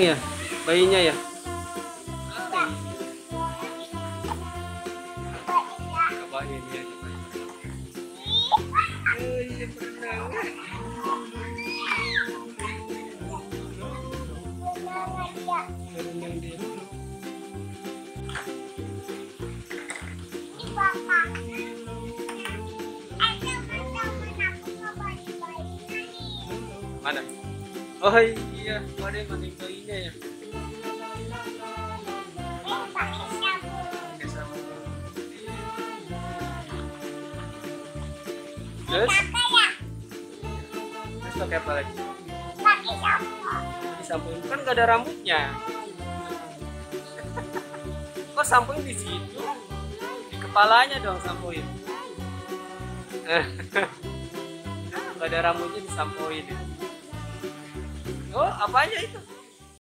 ya bayinya ya. Cobain ya, cobain. Iya berenang. Berenang dia. Mana? Oh iya, ada yang mandi bayinya ya. Pakai sabun. Terus pakai apa lagi? Disampuin kan gak ada rambutnya. Kok sampuin di situ? Di kepalanya dong sampuin. Gak ada rambutnya disampuin. Oh, apanya itu?